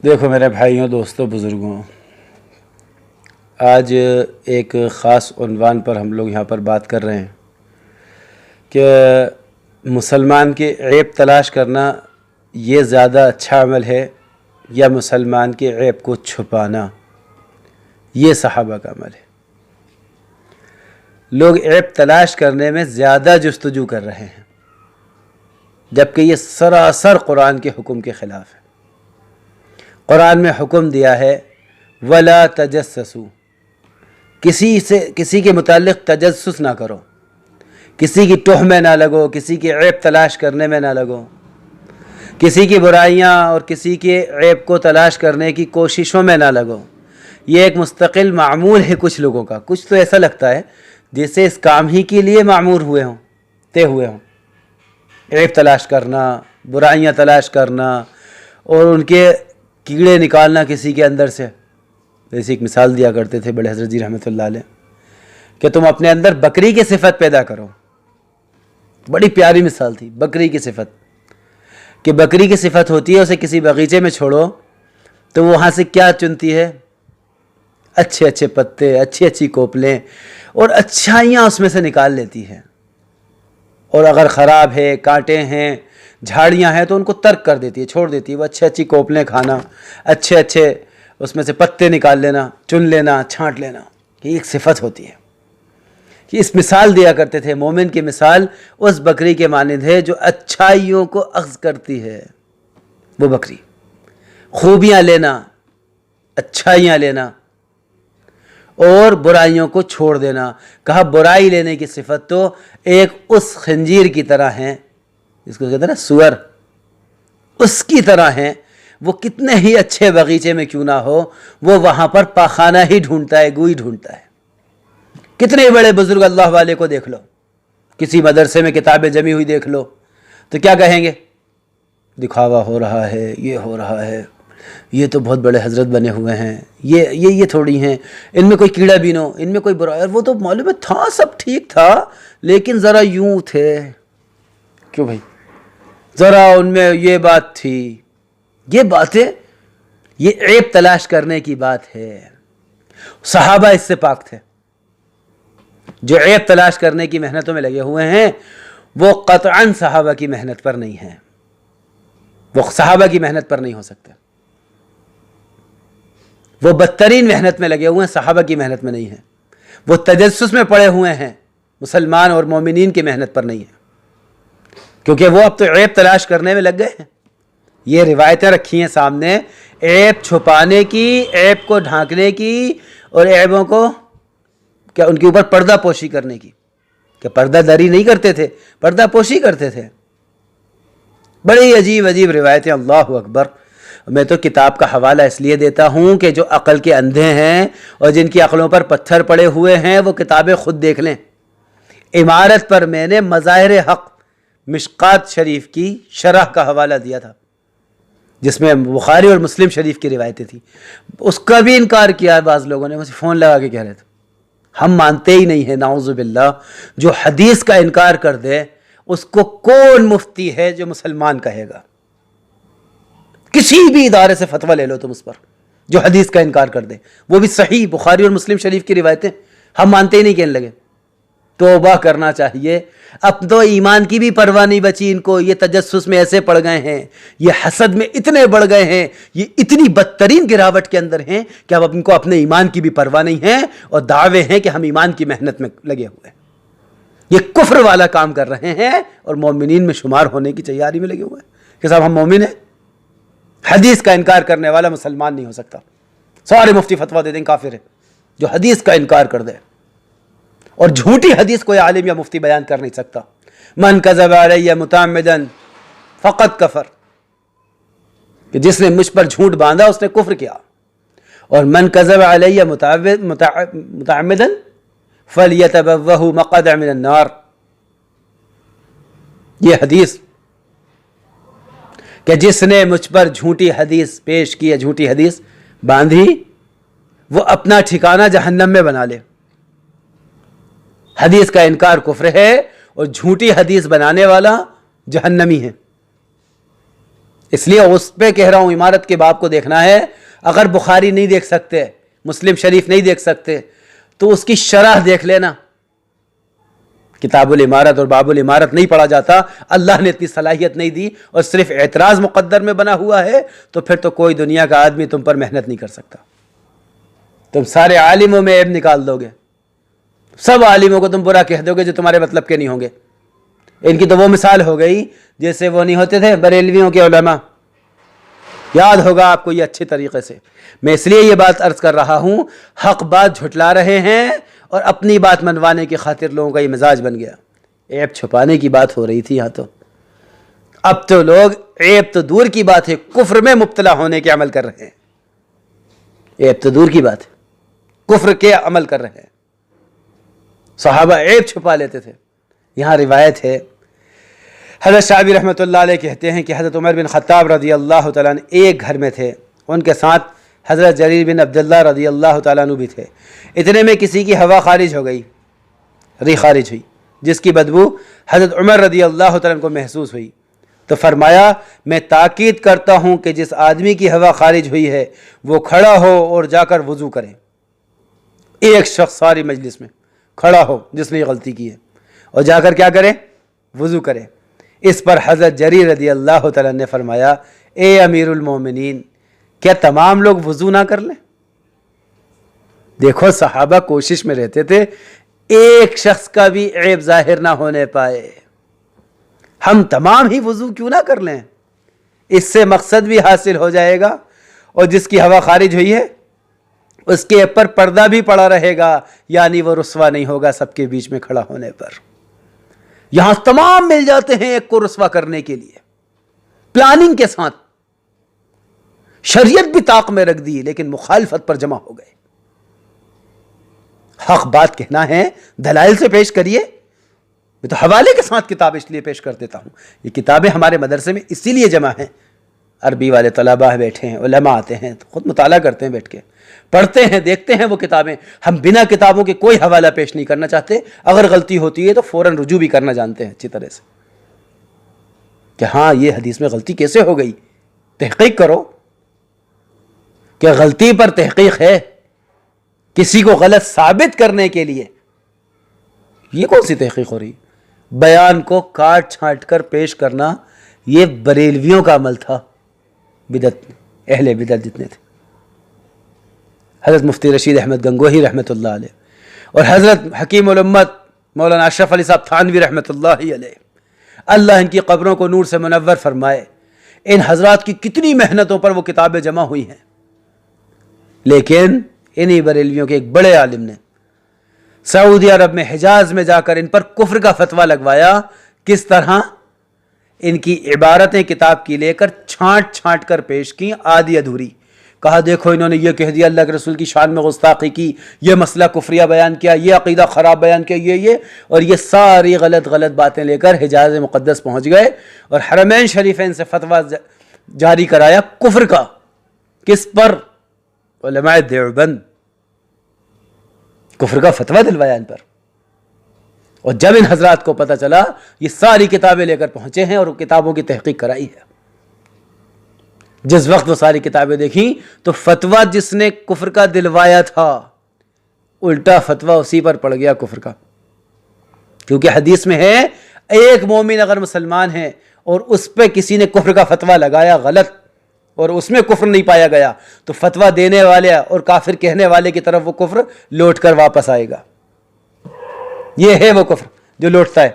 دیکھو میرے بھائیوں، دوستوں، بزرگوں، آج ایک خاص عنوان پر ہم لوگ یہاں پر بات کر رہے ہیں کہ مسلمان کے عیب تلاش کرنا یہ زیادہ اچھا عمل ہے یا مسلمان کے عیب کو چھپانا؟ یہ صحابہ کا عمل ہے۔ لوگ عیب تلاش کرنے میں زیادہ جستجو کر رہے ہیں، جبکہ یہ سراسر قرآن کے حکم کے خلاف ہے۔ قرآن میں حکم دیا ہے وَلَا تَجَسَّسُوا، کسی کے متعلق تجسس نہ کرو، کسی کی ٹوہ میں نہ لگو، کسی کی عیب تلاش کرنے میں نہ لگو، کسی کی برائیاں اور کسی کے عیب کو تلاش کرنے کی کوششوں میں نہ لگو۔ یہ ایک مستقل معمول ہے کچھ لوگوں کا۔ کچھ تو ایسا لگتا ہے جیسے اس کام ہی کے لیے معمور ہوئے ہوں، طے ہوئے ہوں، عیب تلاش کرنا، برائیاں تلاش کرنا اور ان کے کیڑے نکالنا کسی کے اندر سے۔ جیسے ایک مثال دیا کرتے تھے بڑے حضرت جی رحمۃ اللہ علیہ کہ تم اپنے اندر بکری کی صفت پیدا کرو۔ بڑی پیاری مثال تھی، بکری کی صفت، کہ بکری کی صفت ہوتی ہے اسے کسی باغیچے میں چھوڑو تو وہاں سے کیا چنتی ہے؟ اچھے اچھے پتے، اچھی اچھی کوپلیں اور اچھائیاں اس میں سے نکال لیتی ہے، اور اگر خراب ہے، کانٹے ہیں، جھاڑیاں ہیں تو ان کو ترک کر دیتی ہے، چھوڑ دیتی ہے۔ وہ اچھے اچھی کوپلیں کھانا، اچھے اچھے اس میں سے پتے نکال لینا، چن لینا، چھانٹ لینا، یہ ایک صفت ہوتی ہے۔ کہ اس مثال دیا کرتے تھے، مومن کی مثال اس بکری کے مانند ہے جو اچھائیوں کو اخذ کرتی ہے۔ وہ بکری خوبیاں لینا، اچھائیاں لینا اور برائیوں کو چھوڑ دینا۔ کہا برائی لینے کی صفت تو ایک اس خنزیر کی طرح ہے، جس کو کہتے ہیں نا سور، اس کی طرح ہیں۔ وہ کتنے ہی اچھے باغیچے میں کیوں نہ ہو، وہ وہاں پر پاخانہ ہی ڈھونڈتا ہے، گوئی ڈھونڈتا ہے۔ کتنے بڑے بزرگ اللہ والے کو دیکھ لو، کسی مدرسے میں کتابیں جمی ہوئی دیکھ لو تو کیا کہیں گے؟ دکھاوا ہو رہا ہے، یہ ہو رہا ہے، یہ تو بہت بڑے حضرت بنے ہوئے ہیں، یہ تھوڑی ہیں، ان میں کوئی کیڑا بینو، ان میں کوئی برا، وہ تو معلوم ہے تھا، سب ٹھیک تھا لیکن ذرا یوں تھے۔ کیوں بھائی؟ ذرا ان میں یہ بات تھی۔ یہ باتیں، یہ عیب تلاش کرنے کی بات ہے۔ صحابہ اس سے پاک تھے۔ جو عیب تلاش کرنے کی محنتوں میں لگے ہوئے ہیں وہ قطعاً صحابہ کی محنت پر نہیں ہیں، وہ صحابہ کی محنت پر نہیں ہو سکتے۔ وہ بدترین محنت میں لگے ہوئے ہیں، صحابہ کی محنت میں نہیں ہیں۔ وہ تجسس میں پڑے ہوئے ہیں، مسلمان اور مومنین کی محنت پر نہیں ہیں، کیونکہ وہ اب تو عیب تلاش کرنے میں لگ گئے ہیں۔ یہ روایتیں رکھی ہیں سامنے، عیب چھپانے کی، عیب کو ڈھانکنے کی، اور عیبوں کو کیا ان کے اوپر پردہ پوشی کرنے کی۔ کہ پردہ داری نہیں کرتے تھے، پردہ پوشی کرتے تھے۔ بڑی عجیب عجیب روایتیں، اللہ اکبر۔ میں تو کتاب کا حوالہ اس لیے دیتا ہوں کہ جو عقل کے اندھے ہیں اور جن کی عقلوں پر پتھر پڑے ہوئے ہیں وہ کتابیں خود دیکھ لیں۔ عمارت پر میں نے مظاہر حق مشکات شریف کی شرح کا حوالہ دیا تھا، جس میں بخاری اور مسلم شریف کی روایتیں تھیں۔ اس کا بھی انکار کیا بعض لوگوں نے، مجھے فون لگا کے کہہ رہے تھے ہم مانتے ہی نہیں ہیں، نعوذ باللہ۔ جو حدیث کا انکار کر دے اس کو کون مفتی ہے جو مسلمان کہے گا؟ کسی بھی ادارے سے فتویٰ لے لو تم اس پر، جو حدیث کا انکار کر دے، وہ بھی صحیح بخاری اور مسلم شریف کی روایتیں ہم مانتے ہی نہیں کہنے لگے۔ توبہ کرنا چاہیے۔ اب تو ایمان کی بھی پرواہ نہیں بچی ان کو۔ یہ تجسس میں ایسے پڑ گئے ہیں، یہ حسد میں اتنے بڑھ گئے ہیں، یہ اتنی بدترین گراوٹ کے اندر ہیں کہ اب ان کو اپنے ایمان کی بھی پرواہ نہیں ہے، اور دعوے ہیں کہ ہم ایمان کی محنت میں لگے ہوئے ہیں۔ یہ کفر والا کام کر رہے ہیں اور مومنین میں شمار ہونے کی تیاری میں لگے ہوئے ہیں کہ صاحب ہم مومن ہیں۔ حدیث کا انکار کرنے والا مسلمان نہیں ہو سکتا۔ سارے مفتی فتویٰ دے دیں کافر ہے جو حدیث کا انکار کر دے، اور جھوٹی حدیث کوئی عالم یا مفتی بیان کر نہیں سکتا۔ من کذب علی متعمدا فقد کفر، کہ جس نے مجھ پر جھوٹ باندھا اس نے کفر کیا۔ اور من کذب علی متعمدا فلیتبوہ مقعدہ من النار، یہ حدیث کہ جس نے مجھ پر جھوٹی حدیث پیش کی ہے، جھوٹی حدیث باندھی، وہ اپنا ٹھکانہ جہنم میں بنا لے۔ حدیث کا انکار کفر ہے اور جھوٹی حدیث بنانے والا جہنمی ہے۔ اس لیے اس پہ کہہ رہا ہوں عمارت کے باب کو دیکھنا ہے. اگر بخاری نہیں دیکھ سکتے, مسلم شریف نہیں دیکھ سکتے, تو اس کی شرح دیکھ لینا. کتاب العمارت اور باب العمارت نہیں پڑھا جاتا, اللہ نے اتنی صلاحیت نہیں دی, اور صرف اعتراض مقدر میں بنا ہوا ہے, تو پھر تو کوئی دنیا کا آدمی تم پر محنت نہیں کر سکتا. تم سارے عالموں میں عیب نکال دو گے, سب عالموں کو تم برا کہہ دو گے جو تمہارے مطلب کے نہیں ہوں گے. ان کی تو وہ مثال ہو گئی جیسے وہ نہیں ہوتے تھے بریلویوں کے علماء, یاد ہوگا آپ کو یہ اچھے طریقے سے. میں اس لیے یہ بات عرض کر رہا ہوں, حق بات جھٹلا رہے ہیں اور اپنی بات منوانے کی خاطر لوگوں کا یہ مزاج بن گیا. عیب چھپانے کی بات ہو رہی تھی یہاں, تو اب تو لوگ عیب تو دور کی بات ہے, کفر میں مبتلا ہونے کے عمل کر رہے ہیں. عیب تو دور کی بات ہے, کفر کے عمل کر رہے ہیں. صحابہ عیب چھپا لیتے تھے. یہاں روایت ہے, حضرت شعبی رحمۃ اللہ علیہ کہتے ہیں کہ حضرت عمر بن خطاب رضی اللہ تعالیٰ عنہ ایک گھر میں تھے, ان کے ساتھ حضرت جریر بن عبداللہ رضی اللہ تعالیٰ عنہ بھی تھے. اتنے میں کسی کی ہوا خارج ہو گئی, ری خارج ہوئی, جس کی بدبو حضرت عمر رضی اللہ تعالیٰ عنہ کو محسوس ہوئی. تو فرمایا, میں تاکید کرتا ہوں کہ جس آدمی کی ہوا خارج ہوئی ہے وہ کھڑا ہو اور جا کر وضو کرے. ایک شخص ساری مجلس میں کھڑا ہو جس نے یہ غلطی کی ہے, اور جا کر کیا کرے, وضو کرے. اس پر حضرت جریر رضی اللہ تعالیٰ نے فرمایا, اے امیر المومنین, کیا تمام لوگ وضو نہ کر لیں؟ دیکھو صحابہ کوشش میں رہتے تھے ایک شخص کا بھی عیب ظاہر نہ ہونے پائے. ہم تمام ہی وضو کیوں نہ کر لیں, اس سے مقصد بھی حاصل ہو جائے گا, اور جس کی ہوا خارج ہوئی ہے اس کے اوپر پردہ بھی پڑا رہے گا, یعنی وہ رسوا نہیں ہوگا سب کے بیچ میں کھڑا ہونے پر. یہاں تمام مل جاتے ہیں ایک کو رسوا کرنے کے لیے, پلاننگ کے ساتھ. شریعت بھی طاق میں رکھ دی, لیکن مخالفت پر جمع ہو گئے. حق بات کہنا ہے, دلائل سے پیش کریے. میں تو حوالے کے ساتھ کتاب اس لیے پیش کر دیتا ہوں, یہ کتابیں ہمارے مدرسے میں اسی لیے جمع ہیں. عربی والے طلباء بیٹھے ہیں, علماء آتے ہیں, خود مطالعہ کرتے ہیں, بیٹھ کے پڑھتے ہیں, دیکھتے ہیں وہ کتابیں. ہم بنا کتابوں کے کوئی حوالہ پیش نہیں کرنا چاہتے. اگر غلطی ہوتی ہے تو فوراً رجوع بھی کرنا جانتے ہیں اچھی طرح سے, کہ ہاں یہ حدیث میں غلطی کیسے ہو گئی. تحقیق کرو کہ غلطی پر تحقیق ہے. کسی کو غلط ثابت کرنے کے لیے یہ کون سی تحقیق ہو رہی؟ بیان کو کاٹ چھانٹ کر پیش کرنا یہ بریلویوں کا عمل تھا, بدعت, اہل بدعت جتنے تھے. حضرت مفتی رشید احمد گنگوہی رحمۃ اللہ علیہ اور حضرت حکیم الامت مولانا اشرف علی صاحب تھانوی رحمۃ اللہ علیہ, اللہ ان کی قبروں کو نور سے منور فرمائے. ان حضرات کی کتنی محنتوں پر وہ کتابیں جمع ہوئی ہیں, لیکن انہی بریلویوں کے ایک بڑے عالم نے سعودی عرب میں حجاز میں جا کر ان پر کفر کا فتویٰ لگوایا. کس طرح؟ ان کی عبارتیں کتاب کی لے کر چھانٹ چھانٹ کر پیش کی, آدھی ادھوری. کہا دیکھو انہوں نے یہ کہہ دیا, اللہ کے رسول کی شان میں گستاخی کی, یہ مسئلہ کفریہ بیان کیا, یہ عقیدہ خراب بیان کیا, یہ اور یہ ساری غلط غلط باتیں لے کر حجاز مقدس پہنچ گئے, اور حرمین شریفین سے فتویٰ جاری کرایا کفر کا. کس پر؟ علماء دیوبند. کفر کا فتویٰ دلوایا ان پر. اور جب ان حضرات کو پتہ چلا, یہ ساری کتابیں لے کر پہنچے ہیں اور کتابوں کی تحقیق کرائی ہے. جس وقت وہ ساری کتابیں دیکھیں تو فتویٰ جس نے کفر کا دلوایا تھا, الٹا فتویٰ اسی پر پڑ گیا کفر کا. کیونکہ حدیث میں ہے, ایک مومن اگر مسلمان ہے اور اس پہ کسی نے کفر کا فتویٰ لگایا غلط, اور اس میں کفر نہیں پایا گیا, تو فتویٰ دینے والے اور کافر کہنے والے کی طرف وہ کفر لوٹ کر واپس آئے گا. یہ ہے وہ کفر جو لوٹتا ہے,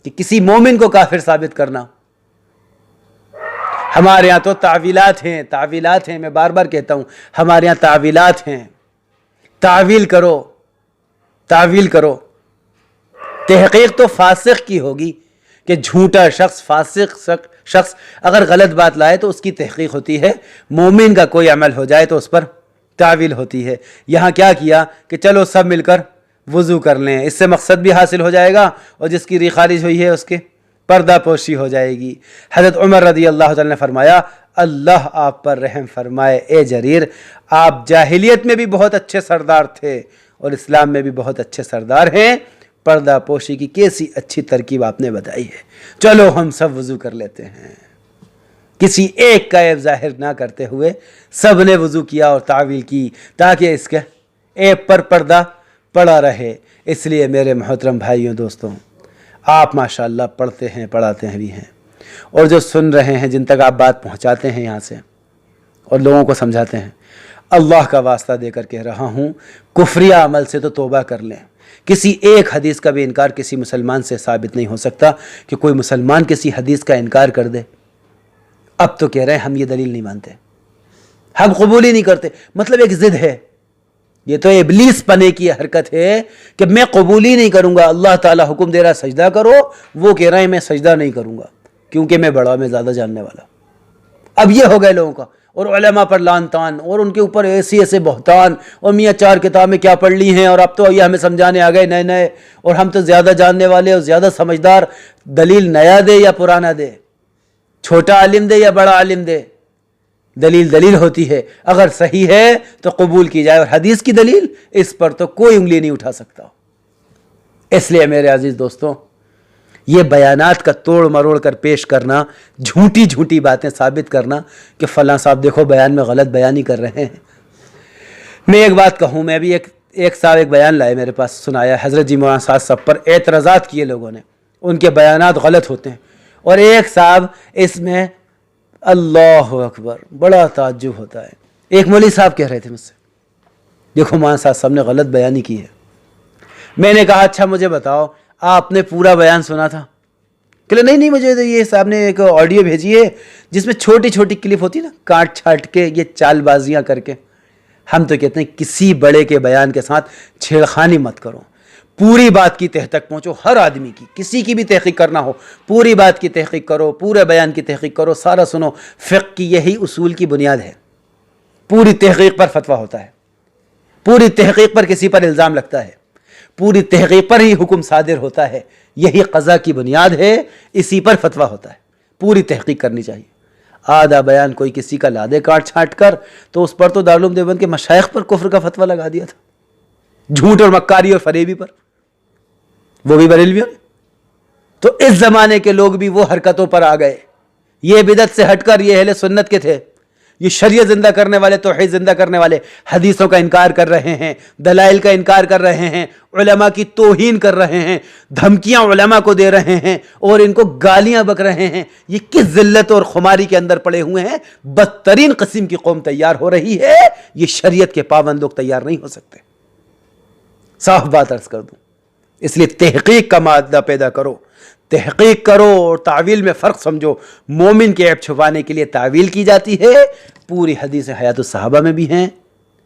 کہ کسی مومن کو کافر ثابت کرنا. ہمارے ہاں تو تعویلات ہیں, تعویلات ہیں, میں بار بار کہتا ہوں ہمارے ہاں تعویلات ہیں. تعویل کرو, تعویل کرو. تحقیق تو فاسق کی ہوگی, کہ جھوٹا شخص, فاسق شخص اگر غلط بات لائے تو اس کی تحقیق ہوتی ہے. مومن کا کوئی عمل ہو جائے تو اس پر تعویل ہوتی ہے. یہاں کیا کیا کہ چلو سب مل کر وضو کر لیں, اس سے مقصد بھی حاصل ہو جائے گا, اور جس کی ری خارج ہوئی ہے اس کے پردہ پوشی ہو جائے گی. حضرت عمر رضی اللہ تعالی نے فرمایا, اللہ آپ پر رحم فرمائے اے جریر, آپ جاہلیت میں بھی بہت اچھے سردار تھے اور اسلام میں بھی بہت اچھے سردار ہیں. پردہ پوشی کی کیسی اچھی ترکیب آپ نے بتائی ہے. چلو ہم سب وضو کر لیتے ہیں. کسی ایک کا عیب ظاہر نہ کرتے ہوئے سب نے وضو کیا اور تعویل کی تاکہ اس کے عیب پر پردہ پڑا رہے۔ اس لیے میرے محترم بھائیوں دوستوں، آپ ماشاءاللہ پڑھتے ہیں، پڑھاتے ہیں بھی ہیں، اور جو سن رہے ہیں، جن تک آپ بات پہنچاتے ہیں یہاں سے اور لوگوں کو سمجھاتے ہیں، اللہ کا واسطہ دے کر کہہ رہا ہوں، کفریہ عمل سے تو توبہ کر لیں۔ کسی ایک حدیث کا بھی انکار کسی مسلمان سے ثابت نہیں ہو سکتا کہ کوئی مسلمان کسی حدیث کا انکار کر دے۔ اب تو کہہ رہے ہیں ہم یہ دلیل نہیں مانتے، ہم قبول ہی نہیں کرتے، مطلب ایک ضد ہے۔ یہ تو ابلیس پنے کی حرکت ہے کہ میں قبول ہی نہیں کروں گا، اللہ تعالیٰ حکم دے رہا سجدہ کرو، وہ کہہ رہے ہیں میں سجدہ نہیں کروں گا کیونکہ میں بڑا، میں زیادہ جاننے والا۔ اب یہ ہو گئے لوگوں کا، اور علماء پر لان تان، اور ان کے اوپر ایسے بہتان، اور میاں 4 کتابیں کیا پڑھ لی ہیں، اور اب تو یہ ہمیں سمجھانے آ گئے نئے، اور ہم تو زیادہ جاننے والے اور زیادہ سمجھدار۔ دلیل نیا دے یا پرانا دے، چھوٹا عالم دے یا بڑا عالم دے، دلیل ہوتی ہے، اگر صحیح ہے تو قبول کی جائے، اور حدیث کی دلیل اس پر تو کوئی انگلی نہیں اٹھا سکتا۔ اس لیے میرے عزیز دوستوں، یہ بیانات کا توڑ مروڑ کر پیش کرنا، جھوٹی باتیں ثابت کرنا کہ فلاں صاحب دیکھو بیان میں غلط بیانی کر رہے ہیں۔ میں ایک بات کہوں، میں بھی ایک صاحب ایک بیان لائے میرے پاس، سنایا حضرت جی مولانا سعد صاحب پر اعتراضات کیے لوگوں نے، ان کے بیانات غلط ہوتے ہیں، اور ایک صاحب اس میں اللہ اکبر بڑا تعجب ہوتا ہے۔ ایک مولوی صاحب کہہ رہے تھے مجھ سے، دیکھو مولانا صاحب نے غلط بیانی کی ہے۔ میں نے کہا اچھا مجھے بتاؤ آپ نے پورا بیان سنا تھا؟ کہ نہیں مجھے تو یہ صاحب نے ایک آڈیو بھیجی ہے جس میں چھوٹی کلپ ہوتی نا، کاٹ چھاٹ کے یہ چال بازیاں کر کے۔ ہم تو کہتے ہیں کسی بڑے کے بیان کے ساتھ چھیڑخانی مت کرو، پوری بات کی تہ تک پہنچو، ہر آدمی کی، کسی کی بھی تحقیق کرنا ہو پوری بات کی تحقیق کرو، پورے بیان کی تحقیق کرو، سارا سنو۔ فقہ کی یہی اصول کی بنیاد ہے، پوری تحقیق پر فتویٰ ہوتا ہے، پوری تحقیق پر کسی پر الزام لگتا ہے، پوری تحقیق پر ہی حکم صادر ہوتا ہے، یہی قضا کی بنیاد ہے، اسی پر فتویٰ ہوتا ہے، پوری تحقیق کرنی چاہیے۔ آدھا بیان کوئی کسی کا لا دے کاٹ چھانٹ کر، تو اس پر تو دارالعلوم دیوبند کے مشائخ پر کفر کا فتویٰ لگا دیا تھا، جھوٹ اور مکاری اور فریبی پر، وہ بھی بریلویوں نے۔ تو اس زمانے کے لوگ بھی وہ حرکتوں پر آ گئے، یہ بدعت سے ہٹ کر یہ اہل سنت کے تھے، یہ شریعت زندہ کرنے والے، توحید زندہ کرنے والے، حدیثوں کا انکار کر رہے ہیں، دلائل کا انکار کر رہے ہیں، علماء کی توہین کر رہے ہیں، دھمکیاں علماء کو دے رہے ہیں، اور ان کو گالیاں بک رہے ہیں۔ یہ کس ذلت اور خماری کے اندر پڑے ہوئے ہیں؟ بدترین قسم کی قوم تیار ہو رہی ہے، یہ شریعت کے پابند لوگ تیار نہیں ہو سکتے، صاف بات عرض کر دوں۔ اس لیے تحقیق کا مادہ پیدا کرو، تحقیق کرو اور تعویل میں فرق سمجھو۔ مومن کے عیب چھپانے کے لیے تعویل کی جاتی ہے، پوری حدیث حیات الصحابہ میں بھی ہیں،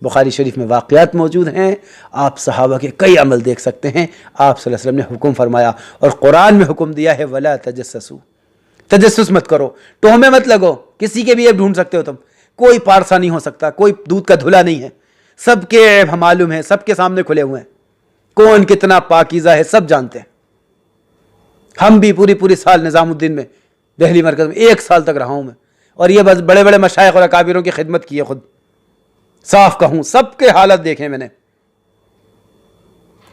بخاری شریف میں واقعات موجود ہیں، آپ صحابہ کے کئی عمل دیکھ سکتے ہیں۔ آپ صلی اللہ علیہ وسلم نے حکم فرمایا اور قرآن میں حکم دیا ہے وَلَا تَجَسَّسُوا، تجسس مت کرو، ٹہمے مت لگو، کسی کے بھی عیب ڈھونڈ سکتے ہو تم، کوئی پارسا نہیں ہو سکتا، کوئی دودھ کا دھلا نہیں ہے، سب کے عیب ہم معلوم ہیں، سب کے سامنے کھلے ہوئے ہیں، کون کتنا پاکیزہ ہے سب جانتے ہیں۔ ہم بھی پوری سال نظام الدین میں دہلی مرکز میں 1 سال تک رہا ہوں میں، اور یہ بس بڑے مشائخ اور اکابروں کی خدمت کی ہے، خود صاف کہوں سب کے حالت دیکھے میں نے۔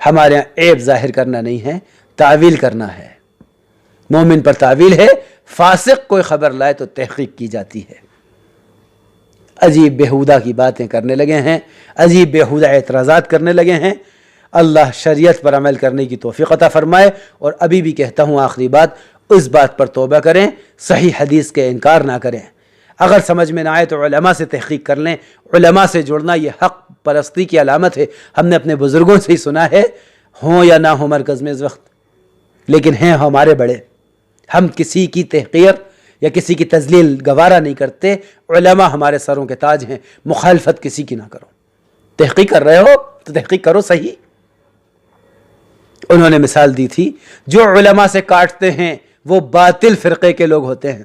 ہمارے یہاں عیب ظاہر کرنا نہیں ہے، تعویل کرنا ہے۔ مومن پر تعویل ہے، فاسق کوئی خبر لائے تو تحقیق کی جاتی ہے۔ عجیب بےہودہ کی باتیں کرنے لگے ہیں، عجیب بےہودہ اعتراضات کرنے لگے ہیں۔ اللہ شریعت پر عمل کرنے کی توفیق عطا فرمائے۔ اور ابھی بھی کہتا ہوں آخری بات، اس بات پر توبہ کریں، صحیح حدیث کے انکار نہ کریں۔ اگر سمجھ میں نہ آئے تو علماء سے تحقیق کر لیں، علماء سے جڑنا یہ حق پرستی کی علامت ہے۔ ہم نے اپنے بزرگوں سے ہی سنا ہے، ہوں یا نہ ہوں مرکز میں اس وقت، لیکن ہیں ہمارے بڑے، ہم کسی کی تحقیر یا کسی کی تذلیل گوارا نہیں کرتے۔ علماء ہمارے سروں کے تاج ہیں، مخالفت کسی کی نہ کرو۔ تحقیق کر رہے ہو تو تحقیق کرو صحیح۔ انہوں نے مثال دی تھی، جو علماء سے کاٹتے ہیں وہ باطل فرقے کے لوگ ہوتے ہیں،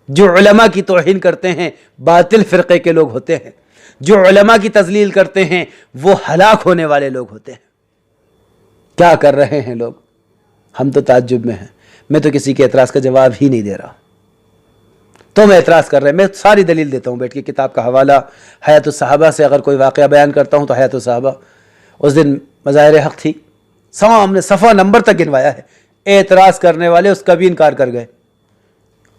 جو علماء کی توہین کرتے ہیں باطل فرقے کے لوگ ہوتے ہیں، جو علماء کی تذلیل کرتے ہیں وہ ہلاک ہونے والے لوگ ہوتے ہیں۔ کیا کر رہے ہیں لوگ؟ ہم تو تعجب میں ہیں۔ میں تو کسی کے اعتراض کا جواب ہی نہیں دے رہا، تو میں اعتراض کر رہے ہیں، میں ساری دلیل دیتا ہوں بیٹھ کے، کتاب کا حوالہ، حیات الصحابہ سے اگر کوئی واقعہ بیان کرتا ہوں تو حیات الصحابہ، اس دن مظاہر حق تھی، ہم نے صفحہ نمبر تک گنوایا ہے، اعتراض کرنے والے اس کا بھی انکار کر گئے،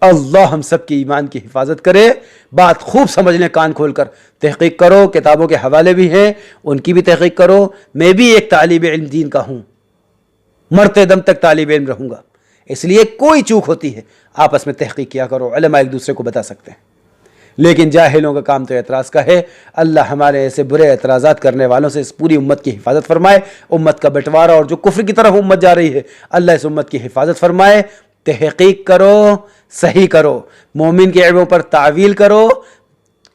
اللہ ہم سب کی ایمان کی حفاظت کرے. بات خوب سمجھ لیں کان کھول کر, تحقیق کرو, کتابوں کے حوالے بھی ہیں ان کی بھی تحقیق کرو. میں بھی ایک طالب علم دین کا ہوں, مرتے دم تک طالب علم رہوں گا, اس لیے کوئی چوک ہوتی ہے آپس میں تحقیق کیا کرو, علماء ایک دوسرے کو بتا سکتے ہیں. لیکن جاہلوں کا کام تو اعتراض کا ہے. اللہ ہمارے ایسے برے اعتراضات کرنے والوں سے اس پوری امت کی حفاظت فرمائے. امت کا بٹوارہ اور جو کفر کی طرف امت جا رہی ہے, اللہ اس امت کی حفاظت فرمائے. تحقیق کرو, صحیح کرو, مومن کے عیبوں پر تعویل کرو,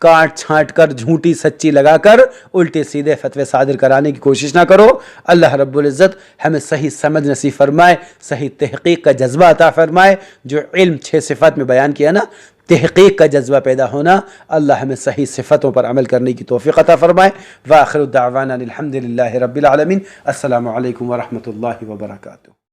کاٹ چھانٹ کر جھوٹی سچی لگا کر الٹے سیدھے فتوے صادر کرانے کی کوشش نہ کرو. اللہ رب العزت ہمیں صحیح سمجھ نصیب فرمائے, صحیح تحقیق کا جذبہ عطا فرمائے. جو علم 6 صفات میں بیان کیا نا, تحقیق کا جذبہ پیدا ہونا, اللہ ہمیں صحیح صفتوں پر عمل کرنے کی توفیق عطا فرمائے. وآخر دعوانا الحمد للہ رب العالمین. السلام علیکم ورحمۃ اللہ وبرکاتہ.